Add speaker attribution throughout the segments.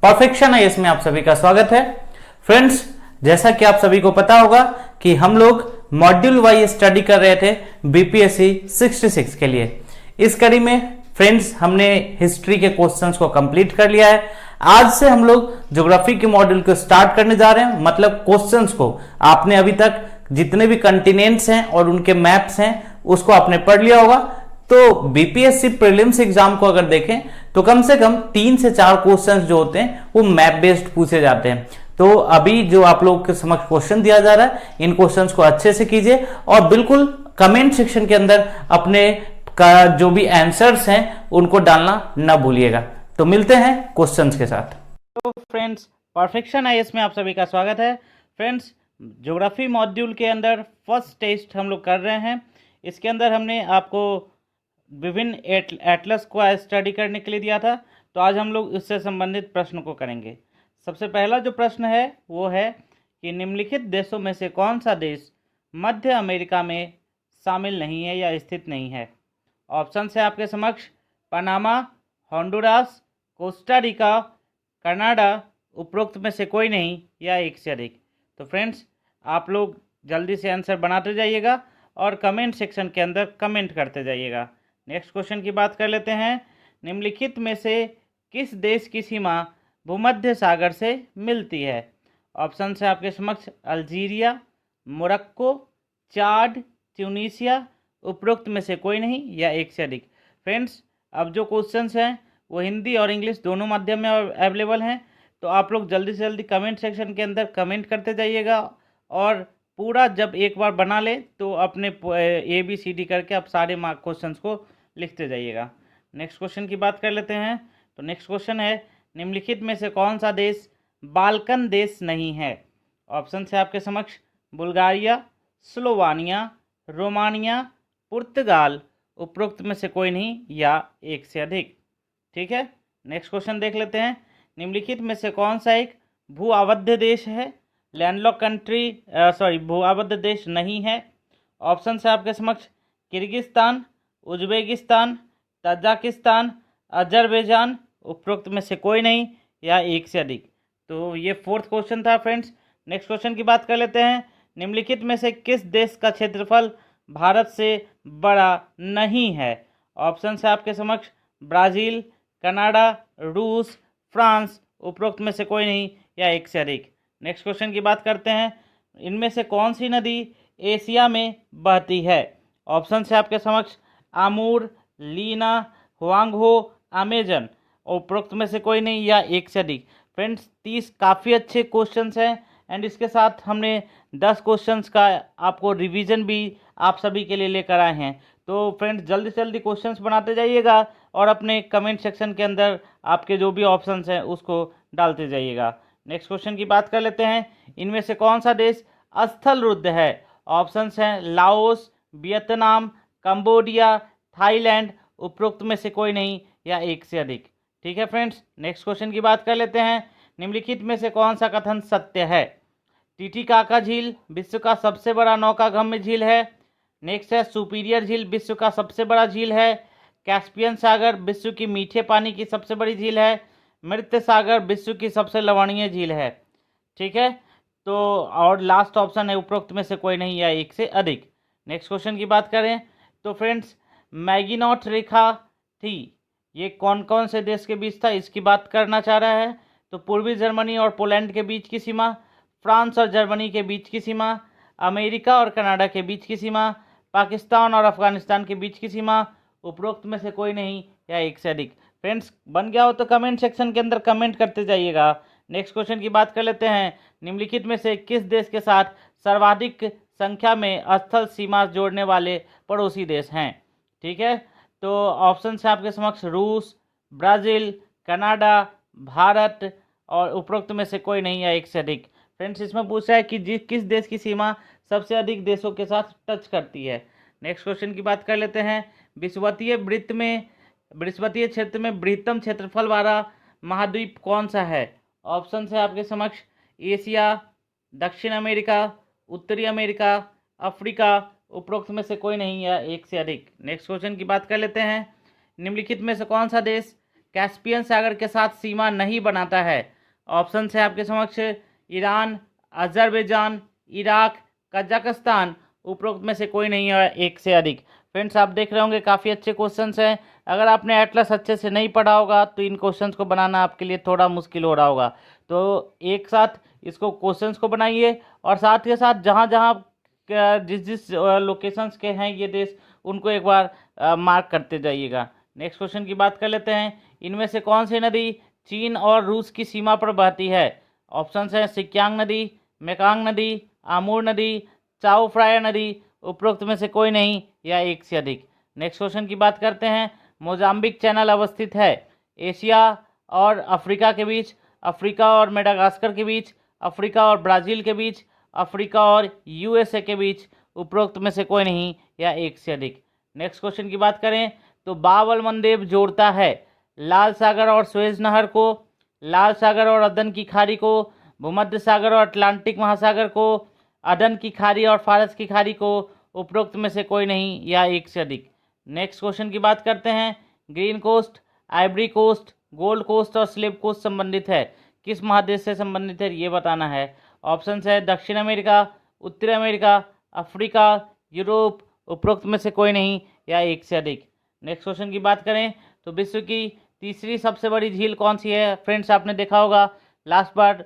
Speaker 1: Perfection है, इसमें आप सभी का स्वागत है। फ्रेंड्स, जैसा कि आप सभी को पता होगा कि हम लोग मॉड्यूल वाइज स्टडी कर रहे थे बीपीएससी 66 के लिए। इस कड़ी में फ्रेंड्स हमने हिस्ट्री के क्वेश्चंस को कंप्लीट कर लिया है। आज से हम लोग ज्योग्राफी के मॉड्यूल को स्टार्ट करने जा रहे हैं। मतलब क्वेश्चंस को आपने अभी तक जितने भी कंटिनेंट्स हैं और उनके मैप्स हैं उसको आपने पढ़ लिया होगा। तो बीपीएससी प्रीलिम्स एग्जाम को अगर देखें तो कम से कम 3 से 4 क्वेश्चंस जो होते हैं वो मैप बेस्ड पूछे जाते हैं। तो अभी जो आप लोग के समक्ष क्वेश्चन दिया जा रहा है, इन क्वेश्चंस को अच्छे से कीजिए और बिल्कुल कमेंट सेक्शन के अंदर अपने का जो भी आंसर्स हैं उनको डालना ना भूलिएगा। तो मिलते हैं क्वेश्चंस के साथ। तो फ्रेंड्स, परफेक्शन आईएएस में आप सभी का स्वागत है। फ्रेंड्स, ज्योग्राफी मॉड्यूल के अंदर फर्स्ट टेस्ट हम लोग कर रहे हैं। इसके अंदर हमने आपको विभिन्न एटलस को स्टडी करने के लिए दिया था, तो आज हम लोग इससे संबंधित प्रश्न को करेंगे। सबसे पहला जो प्रश्न है वो है कि निम्नलिखित देशों में से कौन सा देश मध्य अमेरिका में शामिल नहीं है या स्थित नहीं है। ऑप्शन है आपके समक्ष Panama, Honduras, Costa Rica, Canada, उपरोक्त में से कोई नहीं या एक से अधिक। तो फ्रेंड्स, आप लोग जल्दी से आंसर बनाते जाइएगा और कमेंट सेक्शन के अंदर कमेंट करते जाइएगा। नेक्स्ट क्वेश्चन की बात कर लेते हैं। निम्नलिखित में से किस देश की सीमा भूमध्य सागर से मिलती है। ऑप्शन है आपके समक्ष अल्जीरिया, मोरक्को, चाड, ट्यूनीसिया, उपरोक्त में से कोई नहीं या एक से अधिक। फ्रेंड्स, अब जो क्वेश्चंस हैं वो हिंदी और इंग्लिश दोनों माध्यम में अवेलेबल हैं, तो आप लोग जल्दी से जल्दी कमेंट सेक्शन के अंदर कमेंट करते जाइएगा और पूरा जब एक बार बना ले तो अपने ABCD करके आप सारे मार्क क्वेश्चंस को लिखते जाइएगा। नेक्स्ट क्वेश्चन की बात कर लेते हैं। तो नेक्स्ट क्वेश्चन है निम्नलिखित में से कौन सा देश बाल्कन देश नहीं है। ऑप्शन है आपके समक्ष बुल्गारिया, स्लोवानिया, रोमानिया, पुर्तगाल, उपरोक्त में से कोई नहीं या एक से अधिक। ठीक है, नेक्स्ट क्वेश्चन देख लेते हैं। निम्नलिखित में से कौन सा एक भू आबद्ध देश है, लैंडलॉक कंट्री भू आबद्ध देश नहीं है। ऑप्शन है आपके समक्ष किर्गिस्तान, उज्बेकिस्तान, तजाकिस्तान, अजरबैजान, उपरोक्त में से कोई नहीं या एक से अधिक। तो ये फोर्थ क्वेश्चन था फ्रेंड्स। नेक्स्ट क्वेश्चन की बात कर लेते हैं। निम्नलिखित में से किस देश का क्षेत्रफल भारत से बड़ा नहीं है। ऑप्शन है आपके समक्ष ब्राज़ील, कनाडा, रूस, फ्रांस, उपरोक्त में से कोई नहीं या एक से अधिक। नेक्स्ट क्वेश्चन की बात करते हैं। इनमें से कौन सी नदी एशिया में बहती है। ऑप्शन है आपके समक्ष आमूर, लीना, हुआंगहो, अमेजन, उपरोक्त में से कोई नहीं या एक से अधिक। फ्रेंड्स, 30 काफ़ी अच्छे क्वेश्चंस हैं एंड इसके साथ हमने 10 क्वेश्चंस का आपको रिवीजन भी आप सभी के लिए लेकर आए हैं। तो फ्रेंड्स, जल्दी से जल्दी क्वेश्चंस बनाते जाइएगा और अपने कमेंट सेक्शन के अंदर आपके जो भी ऑप्शंस हैं उसको डालते जाइएगा। नेक्स्ट क्वेश्चन की बात कर लेते हैं। इनमें से कौन सा देश स्थल रुद्ध है। ऑप्शंस हैं लाओस, वियतनाम, कंबोडिया, थाईलैंड, उपरोक्त में से कोई नहीं या एक से अधिक। ठीक है फ्रेंड्स, नेक्स्ट क्वेश्चन की बात कर लेते हैं। निम्नलिखित में से कौन सा कथन सत्य है। टीटीकाका झील विश्व का सबसे बड़ा नौकागम्य झील है। नेक्स्ट है सुपीरियर झील विश्व का सबसे बड़ा झील है। कैस्पियन सागर विश्व की मीठे पानी की सबसे बड़ी झील है। मृत सागर विश्व की सबसे लवणीय झील है। ठीक है, तो और लास्ट ऑप्शन है उपरोक्त में से कोई नहीं या एक से अधिक। नेक्स्ट क्वेश्चन की बात करें तो फ्रेंड्स, मैगिनॉट रेखा थी, ये कौन कौन से देश के बीच था इसकी बात करना चाह रहा है। तो पूर्वी जर्मनी और पोलैंड के बीच की सीमा, फ्रांस और जर्मनी के बीच की सीमा, अमेरिका और कनाडा के बीच की सीमा, पाकिस्तान और अफगानिस्तान के बीच की सीमा, उपरोक्त में से कोई नहीं या एक से अधिक। फ्रेंड्स, बन गया हो तो कमेंट सेक्शन के अंदर कमेंट करते जाइएगा। नेक्स्ट क्वेश्चन की बात कर लेते हैं। निम्नलिखित में से किस देश के साथ सर्वाधिक संख्या में स्थल सीमा जोड़ने वाले पड़ोसी देश हैं। ठीक है, तो ऑप्शन है आपके समक्ष रूस, ब्राज़ील, कनाडा, भारत, और उपरोक्त में से कोई नहीं या एक से अधिक। फ्रेंड्स, इसमें पूछा है कि किस देश की सीमा सबसे अधिक देशों के साथ टच करती है। नेक्स्ट क्वेश्चन की बात कर लेते हैं। विषुवतीय क्षेत्र में बृहत्तम क्षेत्रफल वाला महाद्वीप कौन सा है। ऑप्शन है आपके समक्ष एशिया, दक्षिण अमेरिका, उत्तरी अमेरिका, अफ्रीका, उपरोक्त में से कोई नहीं या एक से अधिक। नेक्स्ट क्वेश्चन की बात कर लेते हैं। निम्नलिखित में से कौन सा देश कैस्पियन सागर के साथ सीमा नहीं बनाता है। ऑप्शन है आपके समक्ष ईरान, अजरबैजान, इराक, कजाकिस्तान। उपरोक्त में से कोई नहीं है एक से अधिक। फ्रेंड्स आप देख रहे होंगे काफ़ी अच्छे क्वेश्चंस हैं। अगर आपने एटलस अच्छे से नहीं पढ़ा होगा तो इन क्वेश्चंस को बनाना आपके लिए थोड़ा मुश्किल हो रहा होगा। तो एक साथ इसको क्वेश्चंस को बनाइए और साथ के साथ जहाँ जहाँ जिस जिस लोकेशंस के हैं ये देश उनको एक बार मार्क करते जाइएगा। नेक्स्ट क्वेश्चन की बात कर लेते हैं। इनमें से कौन सी नदी चीन और रूस की सीमा पर बहती है? ऑप्शन है सिक्यांग नदी, मेकांग नदी, आमूर नदी, चाओ फ्राया नदी। उपरोक्त में से कोई नहीं या एक से अधिक। नेक्स्ट क्वेश्चन की बात करते हैं। मोजाम्बिक चैनल अवस्थित है एशिया और अफ्रीका के बीच, अफ्रीका और मेडागास्कर के बीच, अफ्रीका और ब्राज़ील के बीच, अफ्रीका और यूएसए के बीच। उपरोक्त में से कोई नहीं या एक से अधिक। नेक्स्ट क्वेश्चन की बात करें तो बाब अल मंदेब जोड़ता है लाल सागर और सुएज नहर को, लाल सागर और अदन की खाड़ी को, भूमध्य सागर और अटलांटिक महासागर को, अदन की खाड़ी और फारस की खाड़ी को। उपरोक्त में से कोई नहीं या एक से अधिक। नेक्स्ट क्वेश्चन की बात करते हैं। Green Coast, Ivory Coast, Gold Coast और स्लेव कोस्ट संबंधित है, किस महादेश से संबंधित है ये बताना है। ऑप्शन है दक्षिण अमेरिका, उत्तरी अमेरिका, अफ्रीका, यूरोप। उपरोक्त में से कोई नहीं या एक से अधिक। नेक्स्ट क्वेश्चन की बात करें तो विश्व की तीसरी सबसे बड़ी झील कौन सी है? फ्रेंड्स आपने देखा होगा लास्ट बार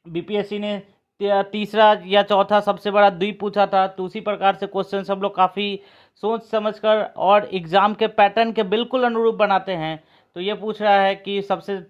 Speaker 1: बीपीएससी ने तीसरा या चौथा सबसे बड़ा द्वीप पूछा था, तो उसी प्रकार से क्वेश्चन सब लोग काफ़ी सोच समझकर और एग्जाम के पैटर्न के बिल्कुल अनुरूप बनाते हैं। तो ये पूछ रहा है कि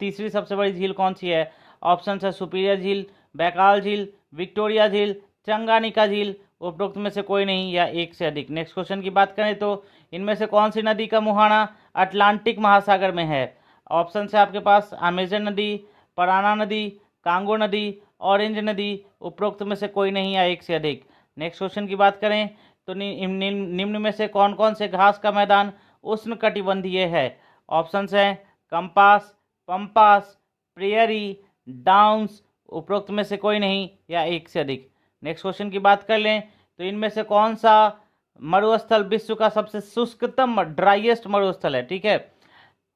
Speaker 1: तीसरी सबसे बड़ी झील कौन सी है। ऑप्शन है सुपीरियर झील, बैकाल झील, विक्टोरिया झील, चंगानिका झील। उपरोक्त में से कोई नहीं या एक से अधिक। नेक्स्ट क्वेश्चन की बात करें तो इनमें से कौन सी नदी का मुहाना अटलांटिक महासागर में है? ऑप्शन है आपके पास अमेजन नदी, पराना नदी, कांगो नदी, ऑरेंज नदी। उपरोक्त में से कोई नहीं या एक से अधिक। नेक्स्ट क्वेश्चन की बात करें तो निम्न में से कौन कौन से घास का मैदान उष्ण कटिबंधीय है? ऑप्शन है कंपास, पंपास, प्रेयरी, डाउन्स। उपरोक्त में से कोई नहीं या एक से अधिक। नेक्स्ट क्वेश्चन की बात कर लें तो इनमें से कौन सा मरुस्थल विश्व का सबसे शुष्कतम ड्राइएस्ट मरुस्थल है? ठीक है,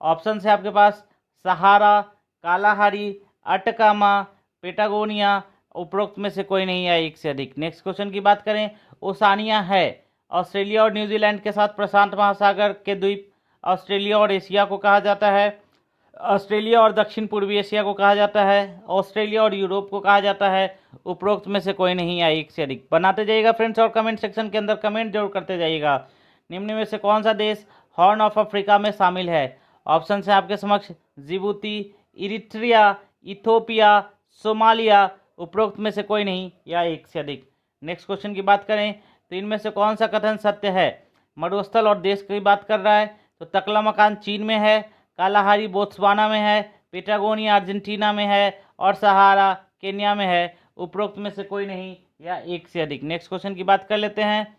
Speaker 1: ऑप्शन है आपके पास सहारा, कालाहारी, अटकामा, पेटागोनिया। उपरोक्त में से कोई नहीं या एक से अधिक। नेक्स्ट क्वेश्चन की बात करें ओसानिया है ऑस्ट्रेलिया और न्यूजीलैंड के साथ प्रशांत महासागर के द्वीप। ऑस्ट्रेलिया और एशिया को कहा जाता है, ऑस्ट्रेलिया और दक्षिण पूर्वी एशिया को कहा जाता है, ऑस्ट्रेलिया और यूरोप को कहा जाता है। उपरोक्त में से कोई नहीं या एक से अधिक। बनाते जाइएगा फ्रेंड्स और कमेंट सेक्शन के अंदर कमेंट जरूर करते जाइएगा। निम्न में से कौन सा देश हॉर्न ऑफ अफ्रीका में शामिल है? ऑप्शन है आपके समक्ष जिबूती, इरिट्रिया, इथोपिया, सोमालिया। उपरोक्त में से कोई नहीं या एक से अधिक। नेक्स्ट क्वेश्चन की बात करें तो इनमें से कौन सा कथन सत्य है? मरुस्थल और देश की बात कर रहा है तो तकलामकान चीन में है, कालाहारी बोत्सवाना में है, पेटागोनिया अर्जेंटीना में है और सहारा केन्या में है। उपरोक्त में से कोई नहीं या एक से अधिक। नेक्स्ट क्वेश्चन की बात कर लेते हैं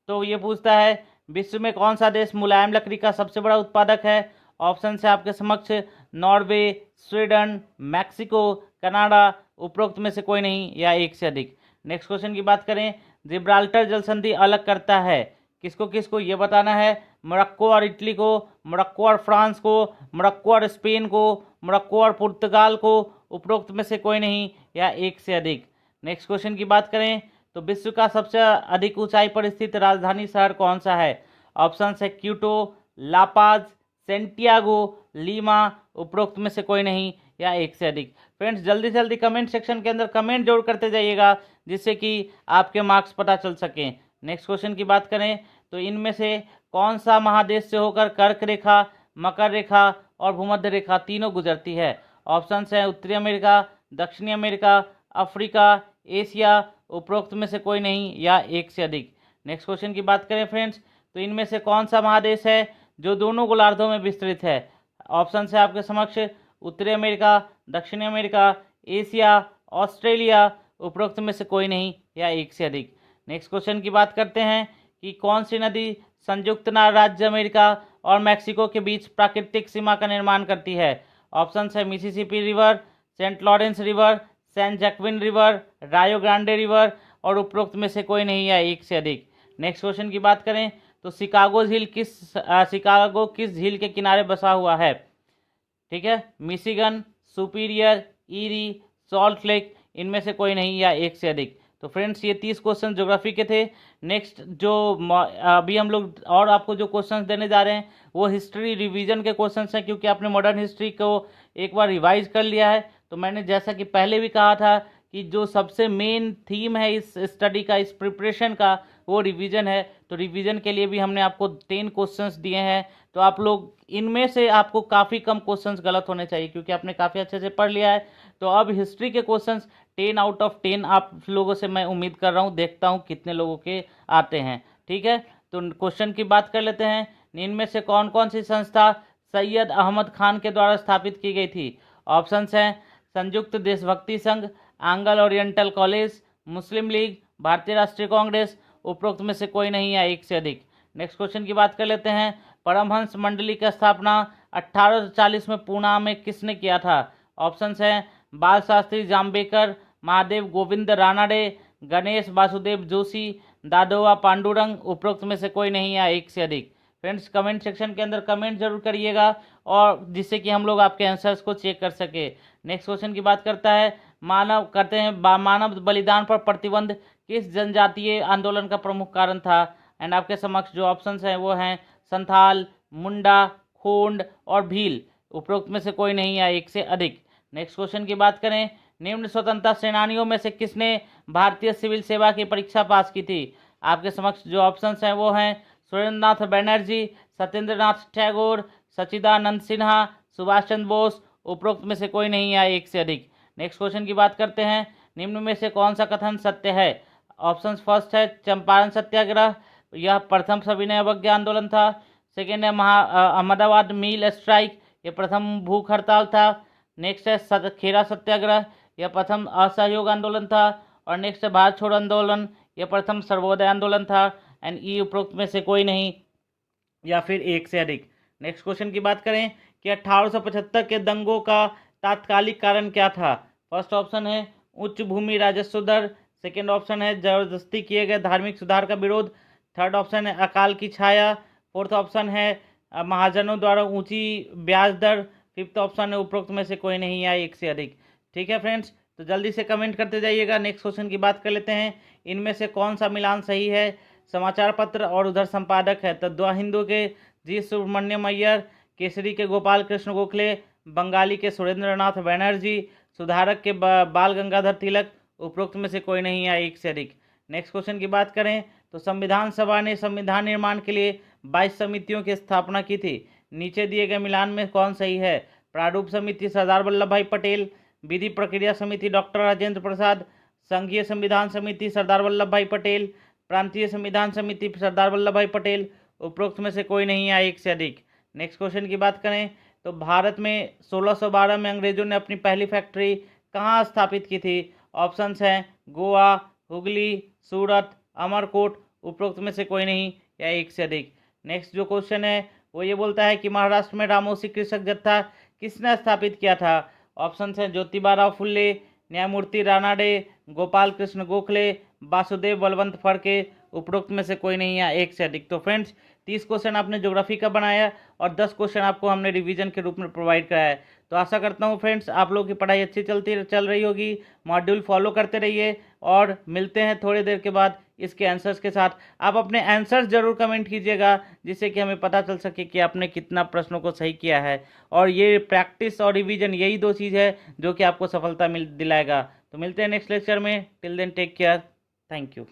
Speaker 1: तो ये पूछता है विश्व में कौन सा देश मुलायम लकड़ी का सबसे बड़ा उत्पादक है? ऑप्शन है आपके समक्ष नॉर्वे, स्वीडन, मैक्सिको, कनाडा। उपरोक्त में से कोई नहीं या एक से अधिक। नेक्स्ट क्वेश्चन की बात करें जिब्राल्टर जल संधि अलग करता है किसको किसको ये बताना है। मोरक्को और इटली को, मोरक्को और फ्रांस को, मोरक्को और स्पेन को, मोरक्को और पुर्तगाल को। उपरोक्त में से कोई नहीं या एक से अधिक। नेक्स्ट क्वेश्चन की बात करें तो विश्व का सबसे अधिक ऊंचाई पर स्थित राजधानी शहर कौन सा है? ऑप्शन है क्यूटो, लापाज, सेंटियागो, लीमा। उपरोक्त में से कोई नहीं या एक से अधिक। फ्रेंड्स जल्दी से जल्दी कमेंट सेक्शन के अंदर कमेंट जरूर करते जाइएगा जिससे कि आपके मार्क्स पता चल सकें। नेक्स्ट क्वेश्चन की बात करें तो इनमें से कौन सा महादेश से होकर कर्क रेखा, मकर रेखा और भूमध्य रेखा तीनों गुजरती है? ऑप्शन है उत्तरी अमेरिका, दक्षिणी अमेरिका, अफ्रीका, एशिया। उपरोक्त में से कोई नहीं या एक से अधिक। नेक्स्ट क्वेश्चन की बात करें फ्रेंड्स तो इनमें से कौन सा महादेश है जो दोनों गोलार्धों में विस्तृत है? ऑप्शन है आपके समक्ष उत्तरी अमेरिका, दक्षिणी अमेरिका, एशिया, ऑस्ट्रेलिया। उपरोक्त में से कोई नहीं या एक से अधिक। नेक्स्ट क्वेश्चन की बात करते हैं कि कौन सी नदी संयुक्त राज्य अमेरिका और मैक्सिको के बीच प्राकृतिक सीमा का निर्माण करती है? ऑप्शन है Mississippi river, Saint Lawrence river, San Joaquin river, Rio Grande river. और उपरोक्त में से कोई नहीं या एक से अधिक। नेक्स्ट क्वेश्चन की बात करें तो शिकागो किस झील के किनारे बसा हुआ है? ठीक है, Michigan, superior, eerie, salt lake, इनमें से कोई नहीं या एक से अधिक। तो फ्रेंड्स ये 30 क्वेश्चन ज्योग्राफी के थे। नेक्स्ट जो अभी हम लोग और आपको जो क्वेश्चंस देने जा रहे हैं वो हिस्ट्री रिवीजन के क्वेश्चंस हैं, क्योंकि आपने मॉडर्न हिस्ट्री को एक बार रिवाइज कर लिया है। तो मैंने जैसा कि पहले भी कहा था कि जो सबसे मेन थीम है इस स्टडी का, इस प्रिपरेशन का, वो रिवीजन है। तो रिवीजन के लिए भी हमने आपको 10 क्वेश्चंस दिए हैं। तो आप लोग इनमें से आपको काफ़ी कम क्वेश्चंस गलत होने चाहिए, क्योंकि आपने काफ़ी अच्छे से पढ़ लिया है। तो अब हिस्ट्री के क्वेश्चंस 10 आउट ऑफ 10 आप लोगों से मैं उम्मीद कर रहा हूँ, देखता हूँ कितने लोगों के आते हैं। ठीक है, तो क्वेश्चन की बात कर लेते हैं। इनमें से कौन कौन सी संस्था सैयद अहमद खान के द्वारा स्थापित की गई थी? ऑप्शंस हैं संयुक्त देशभक्ति संघ, आंग्ल ओरिएंटल कॉलेज, मुस्लिम लीग, भारतीय राष्ट्रीय कांग्रेस, उपरोक्त में से कोई नहीं या एक से अधिक। नेक्स्ट क्वेश्चन की बात कर लेते हैं। परमहंस मंडली की स्थापना 1840 में पूना में किसने किया था? ऑप्शंस हैं बाल शास्त्री जाम्बेकर, महादेव गोविंद रानाडे, गणेश वासुदेव जोशी, दादोबा पांडुरंग, उपरोक्त में से कोई नहीं या एक से अधिक। फ्रेंड्स कमेंट सेक्शन के अंदर कमेंट जरूर करिएगा, और जिससे कि हम लोग आपके आंसर्स को चेक कर सके। नेक्स्ट क्वेश्चन की बात करता है मानव बलिदान पर प्रतिबंध किस जनजातीय आंदोलन का प्रमुख कारण था? एंड आपके समक्ष जो ऑप्शंस हैं वो हैं संथाल, मुंडा, खोंड और भील, उपरोक्त में से कोई नहीं या एक से अधिक। नेक्स्ट क्वेश्चन की बात करें, निम्न स्वतंत्रता सेनानियों में से किसने भारतीय सिविल सेवा की परीक्षा पास की थी? आपके समक्ष जो ऑप्शंस हैं वो हैं सुरेंद्रनाथ बनर्जी, सत्येंद्रनाथ टैगोर, सच्चिदानंद सिन्हा, सुभाष चंद्र बोस, उपरोक्त में से कोई नहीं या एक से अधिक। नेक्स्ट क्वेश्चन की बात करते हैं, निम्न में से कौन सा कथन सत्य है? ऑप्शन फर्स्ट है चंपारण सत्याग्रह, यह प्रथम सविनय अवज्ञा आंदोलन था। सेकेंड है अहमदाबाद मिल स्ट्राइक, यह प्रथम भूख हड़ताल था। नेक्स्ट है खेरा सत्याग्रह, यह प्रथम असहयोग आंदोलन था। और नेक्स्ट है भारत छोड़ो आंदोलन, यह प्रथम सर्वोदय आंदोलन था। एंड ई उपरोक्त में से कोई नहीं या फिर एक से अधिक। नेक्स्ट क्वेश्चन की बात करें कि 1875 के दंगों का तात्कालिक कारण क्या था? फर्स्ट ऑप्शन है उच्च भूमि राजस्व दर, सेकेंड ऑप्शन है जबरदस्ती किए गए धार्मिक सुधार का विरोध, थर्ड ऑप्शन है अकाल की छाया, फोर्थ ऑप्शन है महाजनों द्वारा ऊंची ब्याज दर, फिफ्थ ऑप्शन है उपरोक्त में से कोई नहीं या एक से अधिक। ठीक है फ्रेंड्स, तो जल्दी से कमेंट करते जाइएगा। नेक्स्ट क्वेश्चन की बात कर लेते हैं, इनमें से कौन सा मिलान सही है? समाचार पत्र और उधर संपादक है तो द हिंदू के जी सुब्रमण्यम अय्यर, केसरी के गोपाल कृष्ण गोखले, बंगाली के सुरेंद्रनाथ बनर्जी, सुधारक के बाल गंगाधर तिलक, उपरोक्त में से कोई नहीं या एक से अधिक। नेक्स्ट क्वेश्चन की बात करें तो संविधान सभा ने संविधान निर्माण के लिए 22 समितियों की स्थापना की थी। नीचे दिए गए मिलान में कौन सही है? प्रारूप समिति सरदार वल्लभ भाई पटेल, विधि प्रक्रिया समिति डॉक्टर राजेंद्र प्रसाद, संघीय संविधान समिति सरदार वल्लभ भाई पटेल, प्रांतीय संविधान समिति सरदार वल्लभ भाई पटेल, उपरोक्त में से कोई नहीं या एक से अधिक। नेक्स्ट क्वेश्चन की बात करें तो भारत में 1612 में अंग्रेजों ने अपनी पहली फैक्ट्री कहाँ स्थापित की थी? ऑप्शंस हैं गोवा, हुगली, सूरत, अमरकोट, उपरोक्त में से कोई नहीं या एक से अधिक। नेक्स्ट जो क्वेश्चन है वो ये बोलता है कि महाराष्ट्र में रामोसी कृषक जत्था किसने स्थापित किया था? ऑप्शंस हैं ज्योतिबा राव फुल्ले, न्यायमूर्ति रानाडे, गोपाल कृष्ण गोखले, वासुदेव बलवंत फड़के, उपरोक्त में से कोई नहीं या एक से अधिक। तो फ्रेंड्स 30 क्वेश्चन आपने ज्योग्राफी का बनाया और 10 क्वेश्चन आपको हमने रिवीजन के रूप में प्रोवाइड कराया है। तो आशा करता हूँ फ्रेंड्स आप लोगों की पढ़ाई अच्छी चल रही होगी, मॉड्यूल फॉलो करते रहिए और मिलते हैं थोड़ी देर के बाद इसके आंसर्स के साथ। आप अपने आंसर्स जरूर कमेंट कीजिएगा जिससे कि हमें पता चल सके कि आपने कितना प्रश्नों को सही किया है। और ये प्रैक्टिस और रिवीजन यही दो चीज़ है जो कि आपको सफलता दिलाएगा। तो मिलते हैं नेक्स्ट लेक्चर में। Till then take care, thank you.